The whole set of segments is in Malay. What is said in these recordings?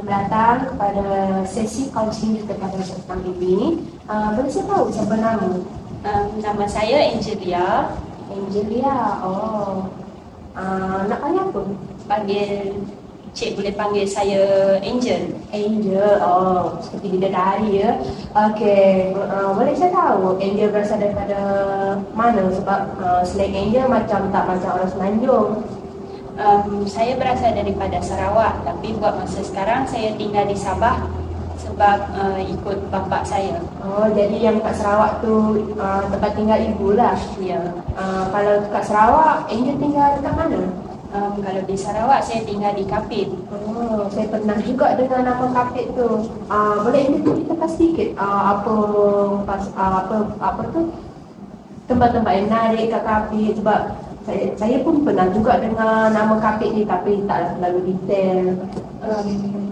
datang kepada sesi counseling kita pada petang ini. Boleh saya tahu siapa nama? Nama saya Angelia. Angelia. Nak panggil apa? Boleh panggil saya Angel. Angel. Seperti bidadari ya. Okey. Boleh saya tahu Angel berasal daripada mana? Sebab slang Angel macam tak macam orang Semenanjung. Saya berasal daripada Sarawak, tapi buat masa sekarang saya tinggal di Sabah sebab ikut bapa saya. Jadi yang kat Sarawak tu tempat tinggal ibu lah. Ya. Kalau kat Sarawak, Angel tinggal dekat mana? Kalau di Sarawak saya tinggal di Kapit. Saya pernah juga dengar nama Kapit tu. Boleh Angel ceritakan sedikit apa tu tempat-tempat yang menarik kat Kapit, sebab saya pun pernah juga dengar nama Kapit ni tapi tak terlalu detail.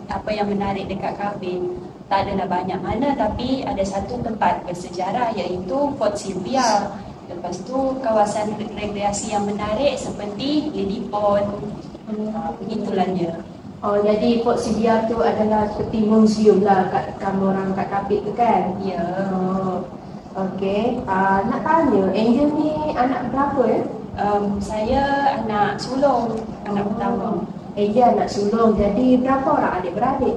Apa yang menarik dekat Kapit? Tak adalah banyak mana, tapi ada satu tempat bersejarah iaitu Fort Sylvia. Lepas tu kawasan rekreasi yang menarik seperti Lady Pond. Begitulah dia. Jadi Fort Sylvia tu adalah seperti museum lah kat kamu orang kat Kapit tu kan? Ya. Okey. Nak tanya, Angel ni anak berapa ya? Saya anak sulung, anak pertama. Angel anak sulung. Jadi berapa orang adik-beradik?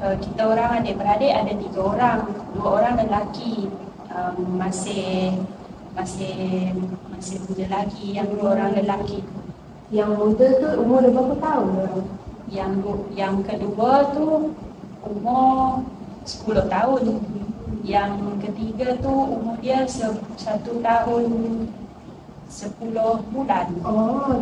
Kita orang adik-beradik ada 3 orang. 2 orang lelaki. Masih muda lagi. Yang 2 orang lelaki. Yang muda tu umur berapa tahun? Yang kedua tu umur 10 tahun. Yang ketiga tu umur dia 1 tahun 10 bulan.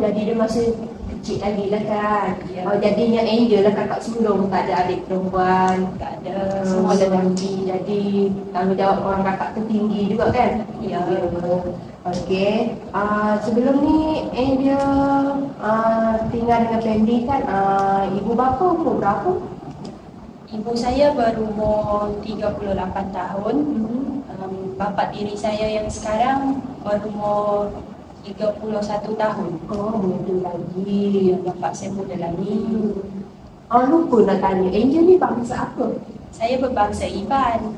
Jadi dia masih kecil lagi lah kan? Ya. Jadinya Angel lah kakak sulung, tak ada adik perempuan. Tak ada, semua lelaki. Jadi tanggungjawab orang kakak tu tinggi juga kan? Ya. Okey. Sebelum ni Angel tinggal dengan family kan? Ibu bapa umur berapa? Ibu saya berumur 38 tahun. Bapa tiri saya yang sekarang berumur 31 tahun. Muda lagi. Bapa saya muda lagi. Lupa nak tanya, Angel ni bangsa apa? Saya berbangsa Iban.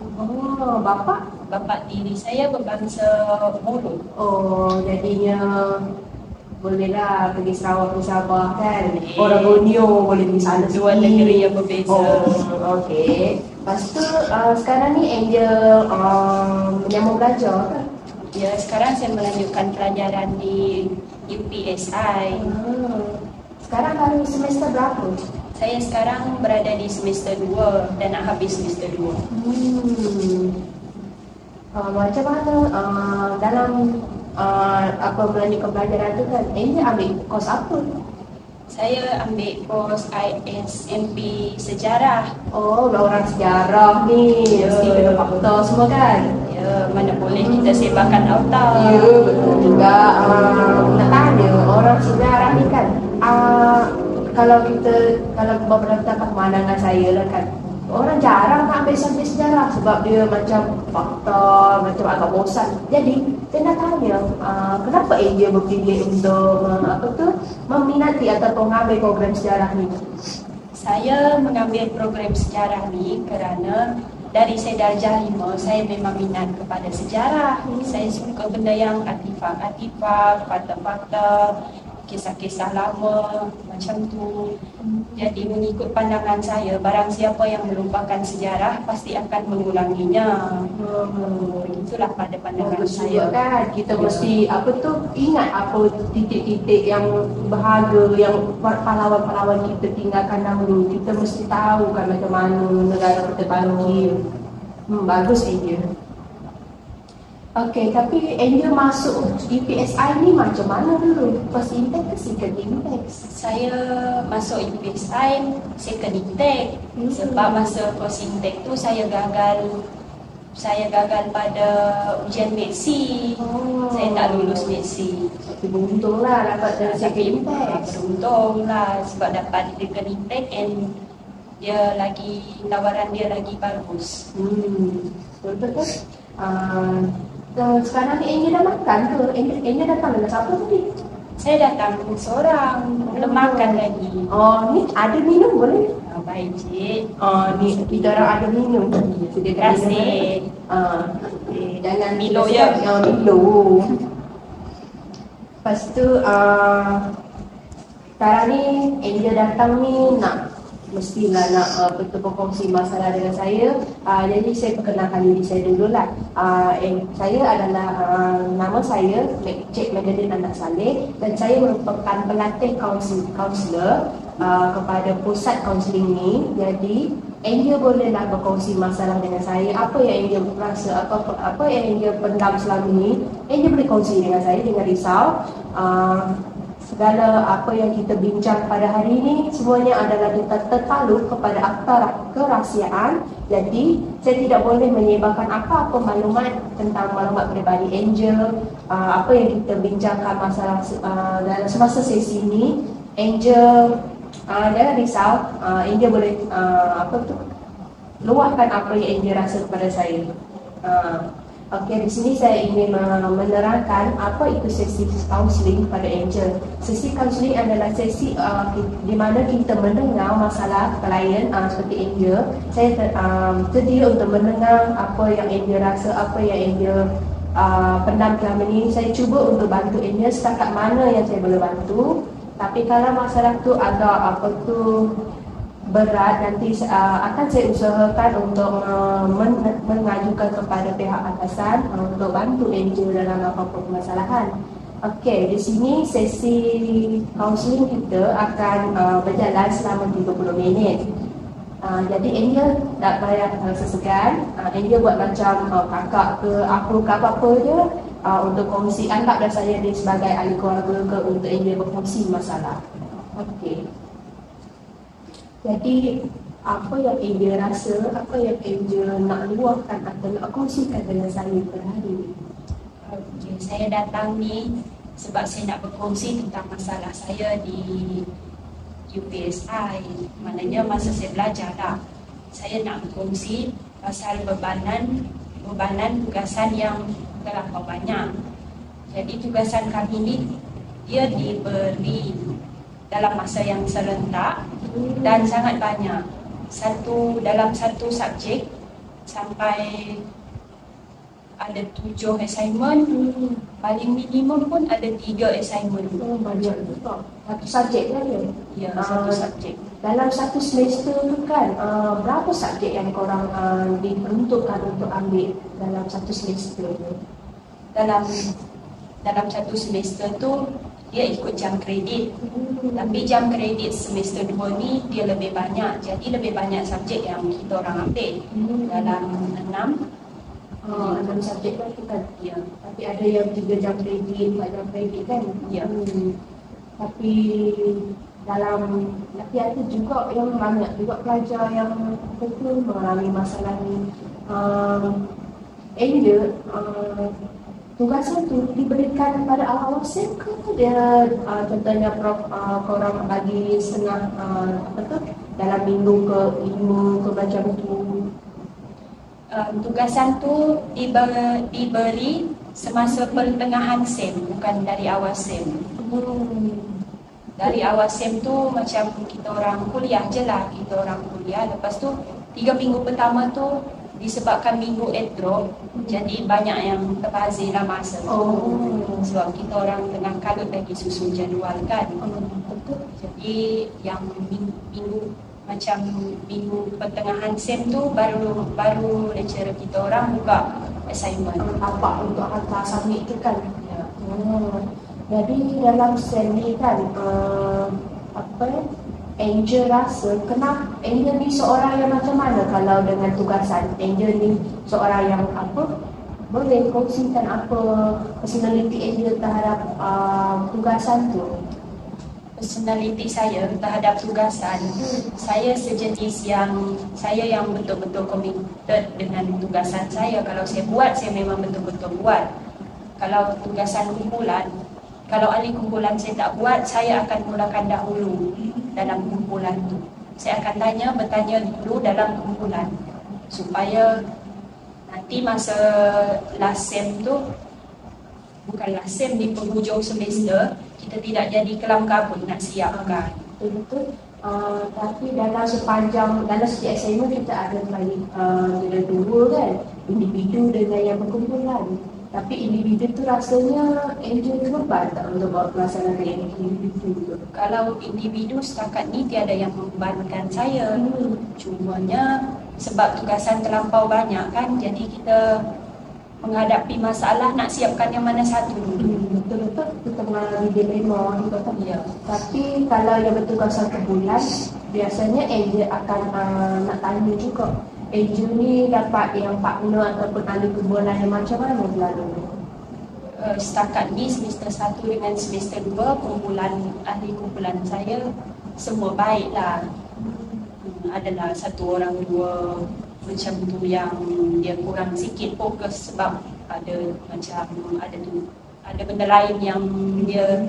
Bapa? Bapa tiri saya berbangsa Moro. Jadinya bolehlah pergi Sarawak ke Sabah kan? Orang Borneo boleh pergi sana Dua sini. negeri yang berbeza. Okey. Lepas tu sekarang ni Angel menyambung belajar kan? Ya, sekarang saya melanjutkan pelajaran di UPSI. Sekarang baru semester berapa? Saya sekarang berada di semester 2 dan nak habis semester 2. Macam mana dalam melanjutkan pelajaran tu kan, Angel ambil kos apa? Saya ambil kos ISMP Sejarah. Orang sejarah ni mesti kena fakta semua kan? Ya, mana boleh kita sebarkan auta. Ya, betul juga. Nak tanya, orang sejarah ni kan, kalau berdasarkan pemandangan saya lah kan, orang jarang nak ambil subjek sejarah sebab dia macam fakta, macam agak bosan. Jadi, saya nak tanya, kenapa Angel berpilih untuk meminati atau mengambil program sejarah ni? Saya mengambil program sejarah ni kerana dari saya darjah 5, saya memang minat kepada sejarah. Saya suka benda yang artifak-artifak, fakta-fakta, kisah-kisah lama macam tu. Jadi mengikut pandangan saya, barang siapa yang melupakan sejarah pasti akan mengulanginya. Begitulah pada pandangan saya kan, kita mesti ingat apa titik-titik yang berharga yang pahlawan-pahlawan kita tinggalkan dahulu. Kita mesti tahu kan macam mana negara kita bangkit. Bagus Angel. Okey, tapi Angel masuk UPSI ni macam mana dulu? First intake ke second intake? Saya masuk UPSI second intake. Sebab masa first intake tu saya gagal pada ujian meksi. Saya tak lulus meksi. Beruntunglah dapat dari second intake. Beruntunglah sebab dapat second intake and tawaran dia lagi bagus. Betul-betul. Sekarang ni Angel dah makan ke? Angel datang dengan siapa tadi? Saya datang seorang, belum makan lagi. Oh, ni ada minum boleh? Baik, Cik. Oh, ni kita orang ada minum. Terima Sediakan kasih. minum. Jangan Milo tidak ya? siap. Milo. Lepas tu, sekarang ni Angel datang ni mestilah nak betul berkongsi masalah dengan saya. Jadi saya perkenalkan diri saya dulu lah. Saya adalah nama saya Cik Madeline Anak Saleh dan saya merupakan pelatih kaunselor kepada pusat kaunseling ni. Jadi Angel bolehlah berkongsi masalah dengan saya. Apa yang Angel rasa, apa yang Angel pendam selama ni, Angel boleh kongsi dengan saya, jangan risau. Segala apa yang kita bincang pada hari ini semuanya adalah tertakluk kepada akta kerahsiaan. Jadi saya tidak boleh menyebarkan apa-apa maklumat tentang maklumat peribadi Angel. Apa yang kita bincangkan dalam semasa sesi ini, Angel jangan risau. Angel boleh luahkan apa yang Angel rasa kepada saya. Okey, di sini saya ingin menerangkan apa itu sesi kaunseling pada Angel. Sesi kaunseling adalah sesi di mana kita mendengar masalah klien seperti Angel. Saya sedia untuk mendengar apa yang Angel rasa, apa yang Angel pendam selama ini. Saya cuba untuk bantu Angel setakat mana yang saya boleh bantu. Tapi kalau masalah tu agak berat, nanti akan saya usahakan untuk mengajukan kepada pihak atasan untuk bantu Angel dalam apa-apa permasalahan. Okey, di sini sesi kaunseling kita akan berjalan selama 30 minit. Jadi Angel tak payah sesegan. Angel buat macam kakak ke aku ke apa-apa je untuk kongsi. Anggaplah saya ni sebagai ahli keluarga ke untuk Angel berkongsi masalah. Okey. Jadi apa yang Angel rasa, apa yang Angel nak luahkan atau nak kongsikan dengan saya pada hari ini? Okay, saya datang ni sebab saya nak berkongsi tentang masalah saya di UPSI. Maknanya masa saya belajar lah, saya nak berkongsi pasal bebanan tugasan yang terlampau banyak. Jadi tugasan kami ni dia diberi dalam masa yang serentak dan sangat banyak. Dalam satu subjek sampai ada 7 assignment, paling minimum pun ada 3 assignment. Banyak juga. Satu subjek kan ya? Ya, satu subjek. Dalam satu semester tu kan, berapa subjek yang korang diperuntukkan untuk ambil dalam satu semester tu? Dalam satu semester tu dia ikut jam kredit. Tapi jam kredit semester 2 ni dia lebih banyak. Jadi lebih banyak subjek yang kita orang ambil. Dalam 6 subjek kan tu kan? Ya. Tapi ada yang 3 jam kredit, 4 jam kredit kan? Ya. Tapi ada juga yang banyak juga pelajar yang betul mengalami masalah ni. Angel, tugasan tu diberikan kepada awal sem ke dia contohnya Prof korang bagi setengah dalam minggu ke 5 ke macam tu? Tugasan tu diberi semasa pertengahan sem, bukan dari awal sem. Dari awal sem tu macam kita orang kuliah je lah, lepas tu 3 minggu pertama tu disebabkan minggu drop, jadi banyak yang terbazir lah masa tu. Sebab kita orang tengah kalut lagi susun jadual kan. Jadi yang minggu pertengahan sem tu baru lecturer kita orang buka assignment. Apa untuk hantar submit tu kan? Ya. Jadi dalam sem ni kan Angel rasa kenapa Angel ni seorang yang macam mana kalau dengan tugasan? Angel ni seorang yang boleh kongsikan apa personality Angel terhadap tugasan tu? Personality saya terhadap tugasan, saya sejenis saya yang betul-betul committed dengan tugasan saya. Kalau saya buat, saya memang betul-betul buat. Kalau tugasan kumpulan, kalau ahli kumpulan saya tak buat, saya akan mulakan dahulu dalam kumpulan tu. Saya akan bertanya dulu dalam kumpulan supaya nanti masa last sem tu, bukan last sem, di penghujung semester, kita tidak jadi kelam kabut nak siapkan. Betul. Tapi dalam setiap assignment kita ada dua kan, individu dengan yang berkumpulan. Tapi individu tu rasanya Angel tu beban tak untuk buat pelaksanaan yang individu tu? Kalau individu setakat ni tiada yang membebankan saya. Cumanya sebab tugasan terlampau banyak kan, jadi kita menghadapi masalah nak siapkan yang mana satu dulu. Betul-betul kita mengalami dilema juga kan. Ya. Tapi kalau yang bertugas satu bulan, biasanya Angel akan nak tanya juga, Angel ni dapat yang partner ataupun ahli kumpulan yang macam mana selalu? Setakat ni semester 1 dengan semester 2 ahli kumpulan saya semua baiklah. Adalah satu orang dua macam tu yang dia kurang sikit fokus sebab ada benda lain yang dia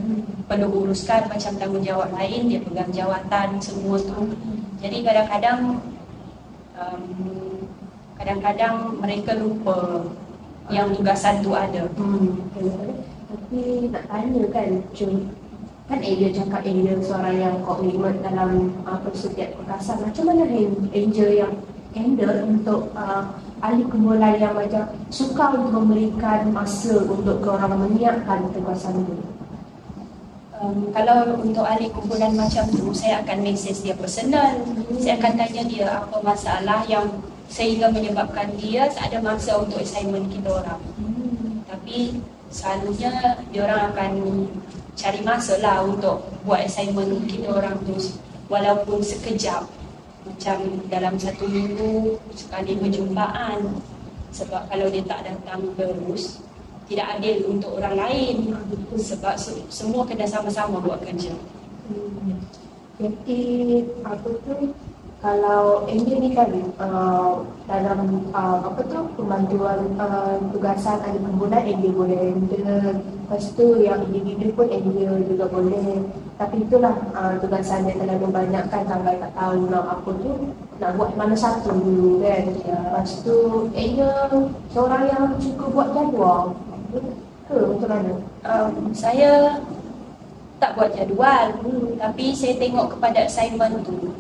perlu uruskan, macam tanggungjawab lain, dia pegang jawatan semua tu. Jadi kadang-kadang mereka lupa yang tugasan tu ada. Tapi nak tanya kan, kan Angel cakap Angel seorang yang komitmen dalam setiap tugasan. Macam mana Angel yang handle untuk ahli kumpulan yang macam suka untuk memberikan masa untuk orang menyiapkan tugasan itu? Kalau untuk ahli kumpulan macam tu, saya akan mesej dia personal. Saya akan tanya dia apa masalah yang sehingga menyebabkan dia tak ada masa untuk assignment kita orang. Tapi selalunya dia orang akan cari masa lah untuk buat assignment kita orang tu, walaupun sekejap. Macam dalam 1 minggu sekali perjumpaan. Sebab kalau dia tak datang terus, tidak adil untuk orang lain. Sebab semua kena sama-sama buat kerja. Jadi kalau Angel ni kan dalam pembantuan tugasan ahli kumpulan Angel boleh handle. Lepas tu yang individu pun Angel juga boleh. Tapi itulah tugasan yang terlalu banyak kan, sampai tak tahu nak apa tu, nak buat mana satu dulu kan. Lepas tu Angel seorang yang cukup buat jadual ke macam mana? Saya tak buat jadual, tapi saya tengok kepada assignment tu.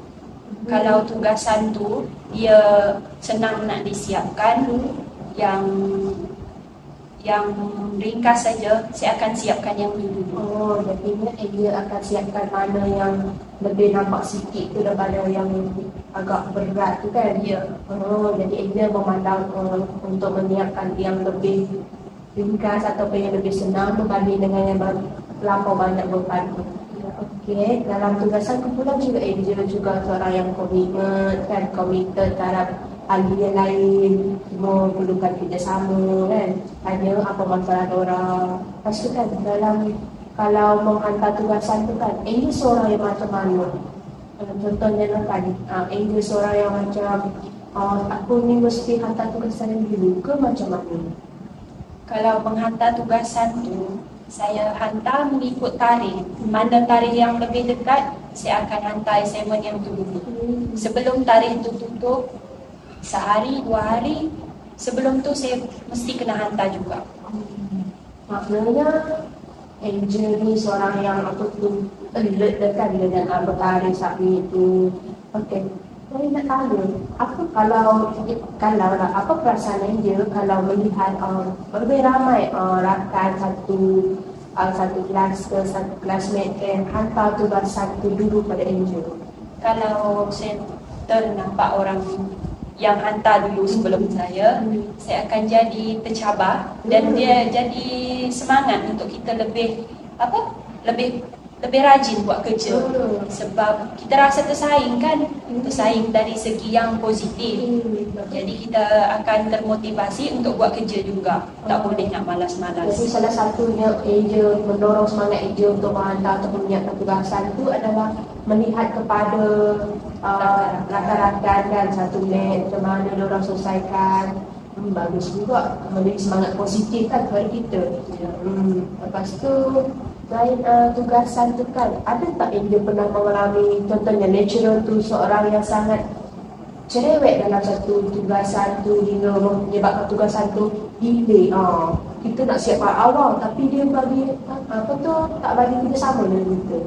Kalau tugasan tu dia senang nak disiapkan, yang ringkas saja, saya akan siapkan yang dulu. Oh, jadinya dia akan siapkan mana yang lebih nampak sikit tu daripada yang agak berat tu kan? Ya. Oh, jadi dia memandang untuk menyiapkan yang lebih ringkas ataupun yang lebih senang berbanding dengan yang terlampau banyak beban. Okey, dalam tugasan kumpulan juga Angel juga seorang yang komited terhadap ahli yang lain, semua perlukan kerjasama kan, tanya apa masalah orang. Lepas tu kan kalau menghantar tugasan tu kan, Angel seorang yang macam mana? Contohnya kan, Angel seorang yang macam aku ni mesti hantar tugasan dulu ke macam mana? Kalau menghantar tugasan tu, saya hantar mengikut tarikh. Mana tarikh yang lebih dekat, saya akan hantar assignment yang tu dulu. Sebelum tarikh tu tutup, sehari, 2 hari sebelum tu saya mesti kena hantar juga. Maknanya Angel ni seorang yang alert dekat dengan tarikh submit tu. Okey. Saya nak tanya, apa perasaan Angel kalau melihat lebih ramai rakan satu kelas ke satu classmate yang hantar tugasan tu dulu pada Angel? Kalau saya ternampak orang yang hantar dulu sebelum saya akan jadi tercabar dan dia jadi semangat untuk kita lebih rajin buat kerja. Sebab kita rasa tersaing kan, tersaing dari segi yang positif. Jadi kita akan termotivasi untuk buat kerja juga. Tak boleh nak malas-malas. Jadi salah satunya Angel mendorong semangat Angel untuk menghantar atau menyiapkan tugasan itu adalah melihat kepada rakan-rakan dan satu mate macam mana diorang selesaikan. Bagus juga, memberi semangat positif kan kepada kita. Lepas tu selain tugasan tu kan, ada tak Angel pernah mengalami contohnya lecturer tu seorang yang sangat cerewet dalam satu tugasan tu hingga menyebabkan tugasan tu delay? kita nak siap awal tapi dia bagi apa tu tak bagi kita sama dengan kita.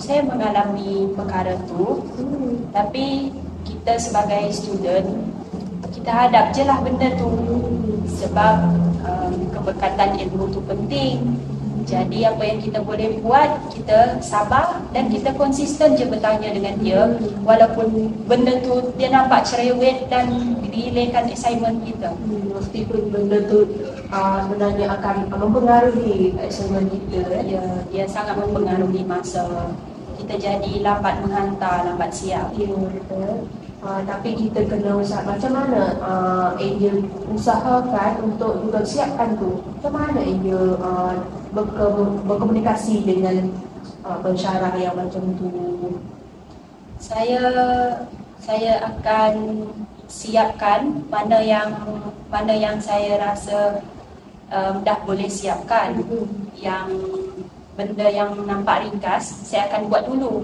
Saya mengalami perkara tu, tapi kita sebagai student, kita hadap je lah benda tu. Sebab keberkatan ilmu tu penting. Jadi apa yang kita boleh buat, kita sabar dan kita konsisten je bertanya dengan dia. Walaupun benda tu dia nampak cerewet dan relakan assignment kita. Meskipun benda tu sebenarnya akan mempengaruhi assignment kita. Ya, dia sangat mempengaruhi masa. Kita jadi lambat menghantar, lambat siap. Ya, betul. Tapi kita kena usaha macam mana Angel usahakan untuk juga siapkan tu. Macam mana Angel berkomunikasi dengan pensyarah yang macam tu? Saya akan siapkan mana yang saya rasa dah boleh siapkan. Yang benda yang nampak ringkas saya akan buat dulu.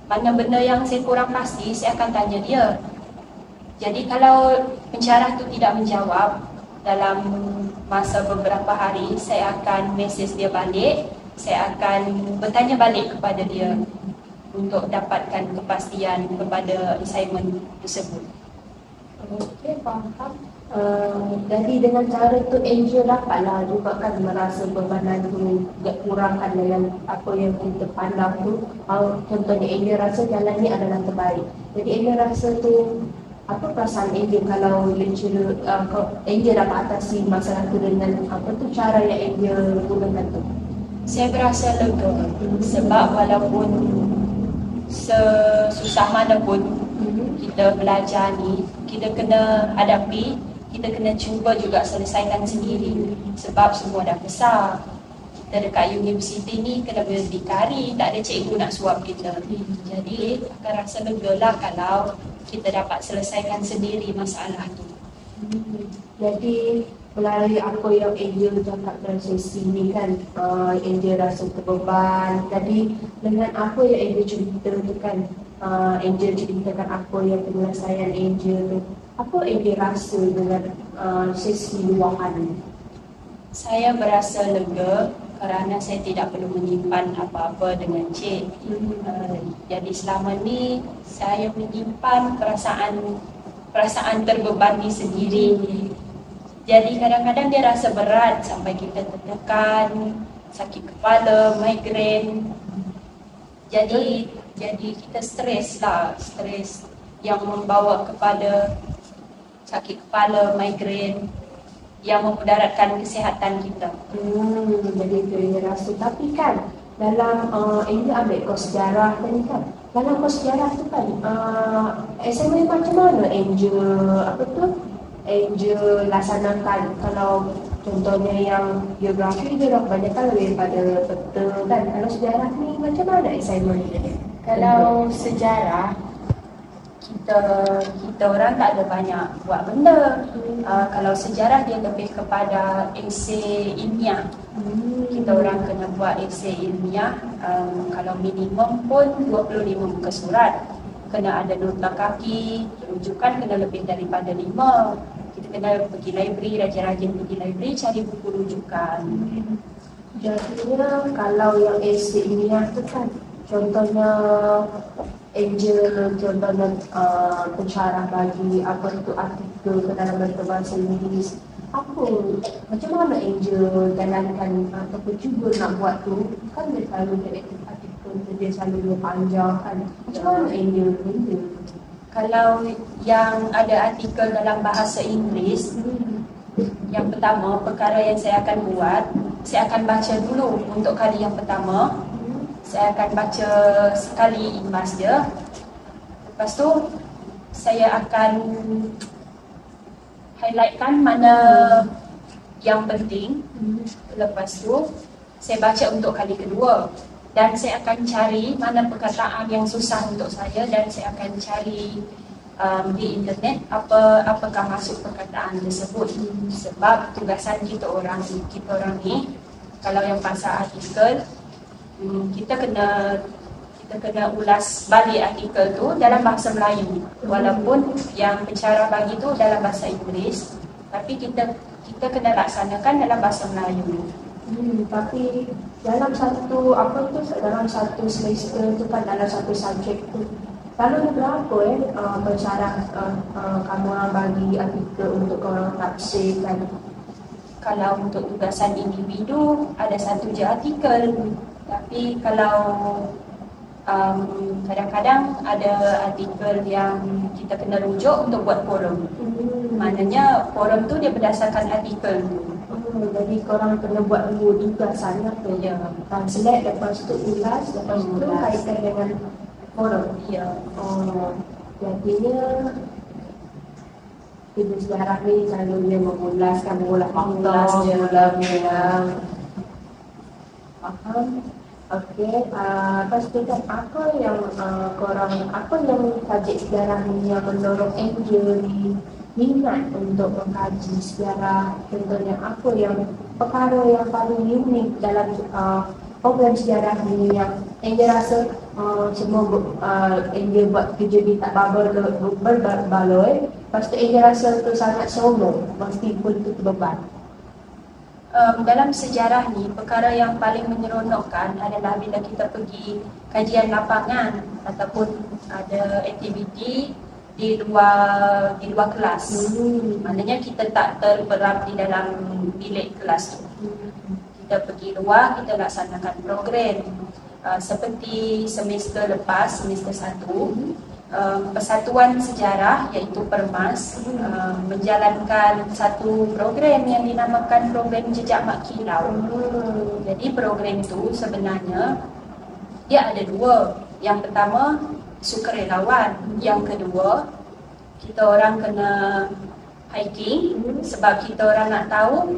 Mana benda yang saya kurang pasti, saya akan tanya dia. Jadi kalau pensyarah tu tidak menjawab dalam masa beberapa hari, saya akan mesej dia balik. Saya akan bertanya balik kepada dia untuk dapatkan kepastian kepada assignment tersebut. Okey, faham. Jadi dengan cara tu Angel dapatlah juga kan merasa bebanan tu kurangkan dengan apa yang kita pandang tu. Contohnya Angel rasa jalan ni adalah terbaik. Jadi Angel rasa tu, apa perasaan Angel kalau Angel dapat atasi masalah tu dengan apa tu cara yang Angel gunakan tu? Saya berasa lega sebab walaupun sesusah mana pun kita belajar ni, kita kena hadapi, kita kena cuba juga selesaikan sendiri sebab semua dah besar. Kita dekat universiti ni kena berdikari, tak ada cikgu nak suap kita. Jadi akan rasa lega lah kalau kita dapat selesaikan sendiri masalah tu. Jadi melalui apa yang Angel cakap dalam sesi ni kan, Angel rasa terbeban. Jadi dengan apa yang Angel ceritakan, Angel ceritakan apa yang penyelesaian Angel tu, apa Angel rasa dengan sesi luahan ni? Saya berasa lega kerana saya tidak perlu menyimpan apa-apa dengan Cik. Jadi selama ni saya menyimpan perasaan terbebani sendiri. Jadi kadang-kadang dia rasa berat sampai kita tertekan, sakit kepala, migrain. Jadi kita stres yang membawa kepada sakit kepala, migrain yang memudaratkan kesihatan kita. Jadi itu yang rasa. Tapi kan dalam Angel ambil kos sejarah tadi kan. Dalam kos sejarah tu kan assignment macam mana Angel laksanakan? Kalau contohnya yang geografi dia dah kebanyakan lebih pada peta kan. Kalau sejarah ni macam mana assignment dia? Kalau sejarah, kita orang tak ada banyak buat benda. Kalau sejarah dia lebih kepada esei ilmiah. Kita orang kena buat esei ilmiah, kalau minimum pun 25 muka surat. Kena ada nota kaki, rujukan kena lebih daripada 5. Kita kena pergi library, rajin-rajin pergi library cari buku rujukan. Jadinya kalau yang esei ilmiah tu kan, contohnya Angel pensyarah bagi apa itu artikel ke dalam bahasa Inggeris, macam mana Angel jalankan ataupun cuba nak buat tu? Kan dia selalu artikel tu dia selalu panjang kan. Macam mana Angel tu? Kalau yang ada artikel dalam bahasa Inggeris, yang pertama perkara yang saya akan buat, saya akan baca dulu untuk kali yang pertama. Saya akan baca sekali imbas dia. Lepas tu saya akan highlightkan mana yang penting. Lepas tu saya baca untuk kali kedua. Dan saya akan cari mana perkataan yang susah untuk saya, dan saya akan cari di internet apakah masuk perkataan tersebut. Sebab tugasan kita orang ni, kalau yang pasal artikel, kita kena ulas balik artikel tu dalam bahasa Melayu. Walaupun yang pensyarah bagi tu dalam bahasa Inggeris, tapi kita kita kena laksanakan dalam bahasa Melayu. Tapi dalam dalam satu semester tu kan, dalam satu subjek tu selalu berapa pensyarah kamu orang bagi artikel untuk korang tafsirkan? Kalau untuk tugasan individu ada satu je artikel, tapi kalau kadang-kadang ada artikel yang kita kena rujuk untuk buat forum. Maknanya forum tu dia berdasarkan artikel tu. Jadi korang kena buat dua tugasan tu. Ya. Translate, lepas tu ulas, lepas tu kaitkan dengan forum. Ya. Jadinya ilmu sejarah ni selalunya mengulas fakta, mengulang. Faham? Okey, lepas tu kan apa yang subjek sejarah ni yang mendorong Angel ni minat untuk mengkaji sejarah? Contohnya apa yang perkara yang paling unik dalam program sejarah ni yang Angel rasa semua Angel buat kerja ni tak berbaloi, lepas tu Angel rasa tu sangat seronok meskipun itu beban? Dalam sejarah ni, perkara yang paling menyeronokkan adalah bila kita pergi kajian lapangan ataupun ada aktiviti di luar kelas. Maknanya kita tak terperap di dalam bilik kelas tu. Kita pergi luar, kita laksanakan program. Seperti semester lepas, semester 1, Persatuan Sejarah iaitu Permas menjalankan satu program yang dinamakan program Jejak Mak Kilau. Jadi program itu sebenarnya dia ada dua. Yang pertama sukarelawan, yang kedua kita orang kena hiking sebab kita orang nak tahu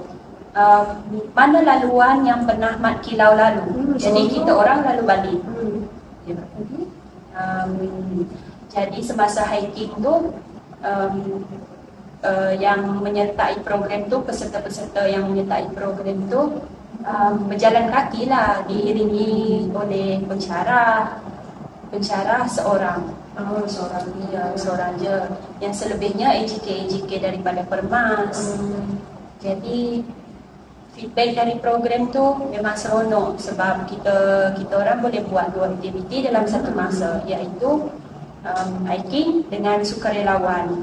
mana laluan yang pernah Mat Kilau lalu. Jadi kita orang lalu balik. Jadi semasa hiking tu yang menyertai program tu, peserta-peserta yang menyertai program tu berjalan kaki lah, diiringi oleh pensyarah seorang. Seorang je. Yang selebihnya AJK daripada Permas. Jadi feedback dari program tu memang seronok sebab kita orang boleh buat dua aktiviti dalam satu masa, iaitu hiking dengan sukarelawan.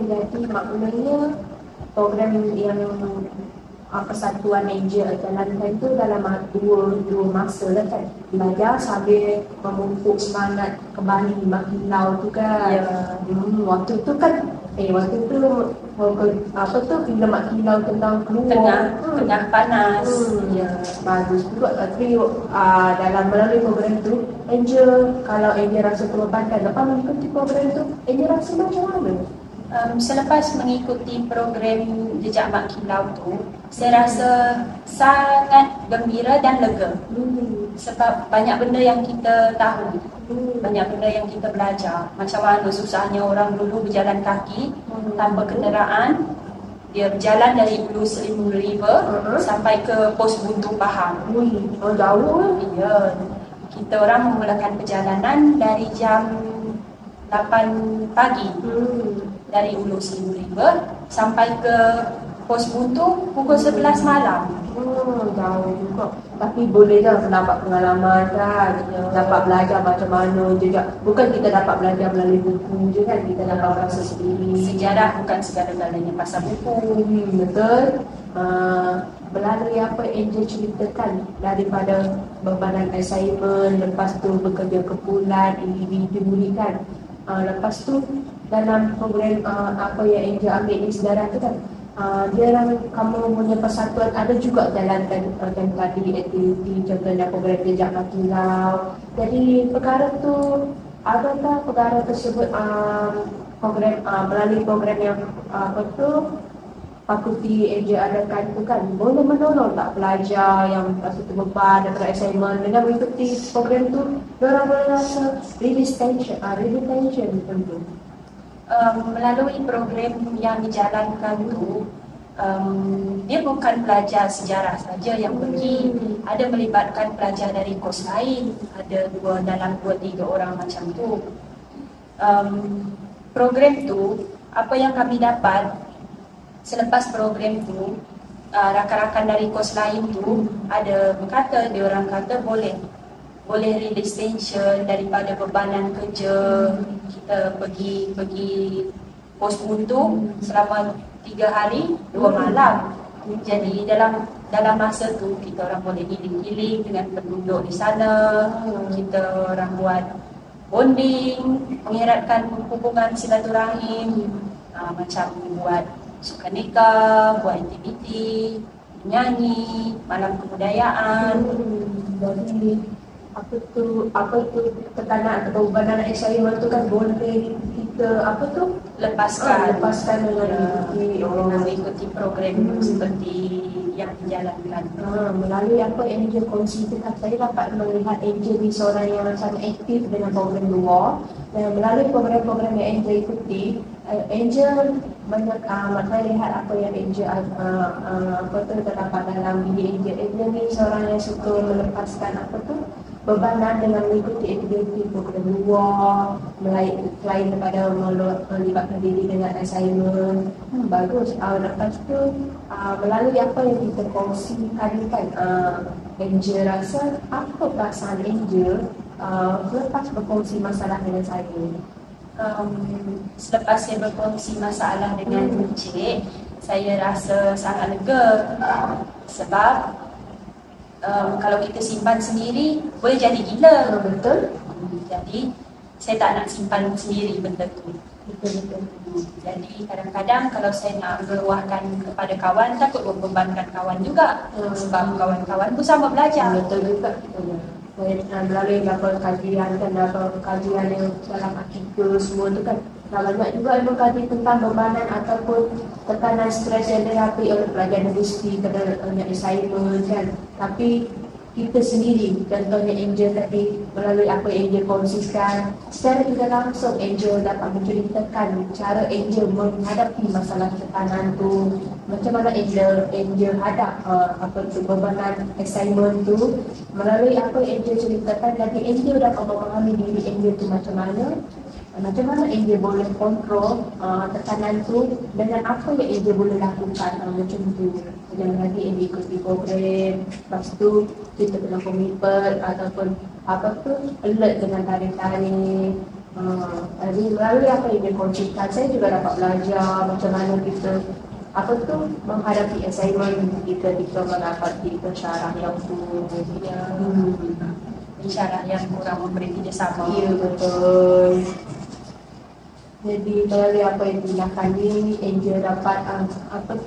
Jadi maknanya program yang Persatuan Angel jalankan tu dalam dua masa lah kan. Belajar sambil memupuk semangat kembali Mak Kilau tu kan. Ya. Waktu tu kan bila Mak Kilau Tengah panas. Ya, bagus juga. Tapi dalam melalui program tu, Angel, kalau Angel rasa terlepas lepas mengikuti program tu, Angel rasa macam mana? Selepas mengikuti program Jejak Mak Kilau tu, saya rasa sangat gembira dan lega. Sebab banyak benda yang kita tahu, banyak benda yang kita belajar. Macam mana susahnya orang dulu berjalan kaki tanpa kenderaan. Dia berjalan dari Ulu Selimur River sampai ke Pos Buntu Pahang. Jauh. Ya. Kita orang memulakan perjalanan dari jam 8 pagi dari Ulu Selimur River sampai ke Pos Buntu pukul 11 malam. Jauh juga. Tapi boleh dah dapat pengalaman kan. Dapat belajar macam mana juga. Bukan kita dapat belajar melalui buku je kan. Kita dapat rasa sendiri. Sejarah bukan segala-galanya pasal buku. Betul. Melalui apa Angel ceritakan daripada bebanan assignment, lepas tu bekerja kumpulan individu ni kan. Lepas tu dalam program apa yang Angel ambil di sejarah tu kan, kamu punya persatuan ada juga jalankan tadi aktiviti, contohnya program Jejak Mak Kilau. Jadi perkara tu, adakah perkara tersebut program melalui program yang fakulti Angel adakan tu kan, boleh menolong tak pelajar yang rasa terbeban daripada assignment dengan mengikuti program tu, diorang boleh rasa release tension tentu. Melalui program yang dijalankan tu, dia bukan pelajar sejarah saja yang pergi, ada melibatkan pelajar dari kos lain, ada dalam 2-3 orang macam tu. Program tu, apa yang kami dapat selepas program tu, rakan-rakan dari kos lain tu ada berkata, dia orang kata boleh release tension daripada bebanan kerja. Kita pergi pos buntu selama 3 hari 2 malam. Jadi dalam masa tu kita orang boleh healing dengan penduduk di sana. Kita orang buat bonding, mengeratkan hubungan silaturahim, macam buat sukaneka, buat aktiviti, menyanyi, malam kebudayaan. Jadi apa tu tekanan atau bebanan assignment tu kan boleh kita lepaskan dengan mengikuti program seperti yang dijalankan. Melalui apa Angel kongsikan, saya dapat melihat Angel ni seorang yang sangat aktif dengan program luar, dan melalui program-program yang Angel ikuti, Angel banyak saya lihat apa yang Angel terdapat dalam diri Angel. Angel ni seorang yang suka melepaskan bebanan dengan mengikuti aktiviti program luar, selain daripada melibatkan diri dengan assignment. Bagus. Lepas tu melalui apa yang kita kongsikan ni kan, Angel rasa apa perasaan Angel selepas berkongsi masalah dengan saya? Selepas saya berkongsi masalah dengan Encik, saya rasa sangat lega. Sebab kalau kita simpan sendiri boleh jadi gila. Betul. Jadi saya tak nak simpan sendiri benda tu. Betul. Jadi kadang-kadang kalau saya nak meluahkan kepada kawan, takut membebankan kawan juga. Sebab kawan-kawan pun sama belajar. Betul juga. Melalui beberapa kajian yang dalam artikel semua tu kan, banyak juga yang mengkaji tentang bebanan ataupun tekanan stres yang dihadapi oleh pelajar universiti pada banyak assignment kan. Tapi kita sendiri, contohnya Angel tadi, melalui apa yang Angel kongsikan, secara tidak langsung Angel dapat menceritakan cara Angel menghadapi masalah tekanan tu, macam mana Angel hadap bebanan assignment tu. Melalui apa yang Angel ceritakan, jadi Angel dapat memahami diri Angel tu macam mana Angel boleh kontrol tekanan tu, dengan apa yang Angel boleh lakukan macam tu. Jangan lagi Angel ikuti program, lepas tu kita kena komitmen ataupun alert dengan tarikh-tarikh. Jadi melalui apa yang Angel kongsikan, saya juga dapat belajar macam mana kita menghadapi assignment kita mendapati pensyarah yang Pensyarah yang kurang memberi kerjasama. Ya, betul. Jadi melalui apa yang tindakan ni, Angel dapat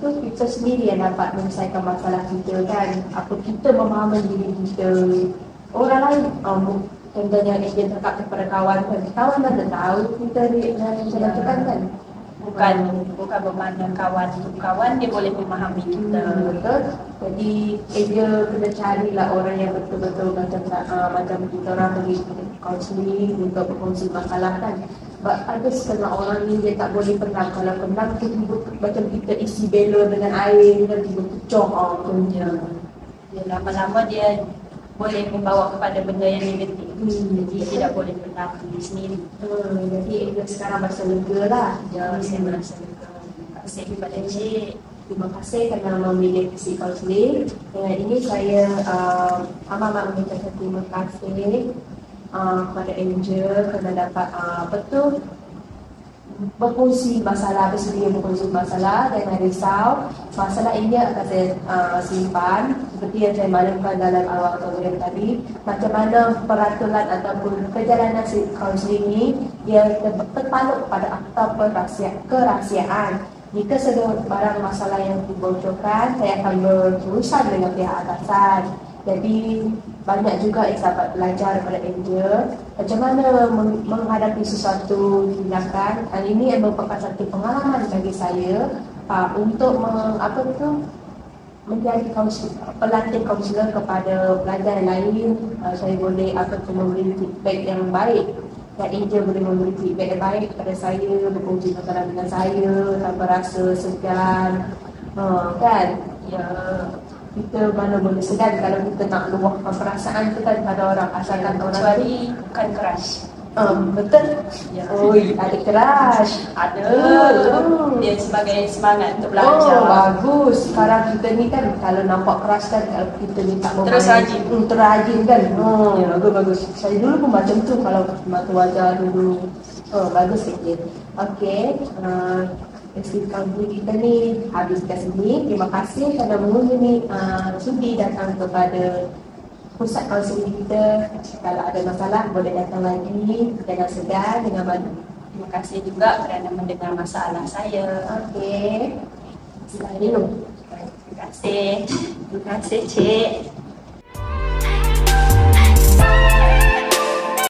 kita sendiri yang dapat menyelesaikan masalah kita kan. Kita memahami diri kita. Orang lain contohnya Angel cakap kepada kawan kan, kawan mana tahu kita yang saya lakukan kan. Bukan memandang kawan dia boleh memahami kita. Betul. Jadi Angel kena carilah orang yang betul-betul macam kita orang pergi counseling untuk berkongsi masalah kan. Ada setengah orang ni dia tak boleh penang. Kalau penang tiba-tiba macam kita isi belon dengan air, dia tiba pecah punya. Dia lama-lama dia boleh membawa kepada benda yang negatif. Jadi tidak boleh penang diri sendiri. Jadi Angel sekarang merasa lega lah. Saya merasa lega. Terima kasih kepada Encik. Terima kasih kerana memilih si counseling. Dengan ini saya amat mengucapkan terima kasih kepada Angel kerana dapat berkongsi masalah, bersedia berkongsi masalah. Jangan risau, masalah ini akan saya simpan seperti yang saya maklumkan dalam awal program tadi. Macam mana peraturan ataupun perjalanan si counseling ini, dia terpalut pada akta kerahsiaan. Jika sedang barang masalah yang dibocorkan, saya akan berurusan dengan pihak atasan. Jadi banyak juga yang dapat belajar daripada Angel macam mana menghadapi sesuatu tindakan. Hal ini merupakan satu pengalaman bagi saya untuk menjadi pelatih kaunselor kepada pelajar lain. Saya boleh memberi feedback yang baik, dan Angel boleh memberi feedback yang baik kepada saya, berkongsi masalah dengan saya tanpa rasa segan. Kan? Ya, kita mana boleh segan kalau kita nak luahkan perasaan kita pada orang, asalkan orang kecuali bukan keras. Betul. Ya. Oh, ada crush. Ada. Hmm. Dia sebagai semangat untuk Oh, belajar. bagus. Sekarang kita ni kan kalau nampak crush kan, kalau kita minta Terus rajin. Terajin kan. Ya. Bagus bagus. Saya dulu pun macam tu kalau mata wajah dulu. Bagus sikit. Okey. Sesi kampung kita ni habis kat sini. Terima kasih kerana mengunjungi sudi datang kepada pusat kaunseling kita. Kalau ada masalah boleh datang lagi. Jangan segan, dengan malu. Terima kasih juga kerana mendengar masalah saya. Okey. Sila minum. Terima kasih. Terima kasih, Cik.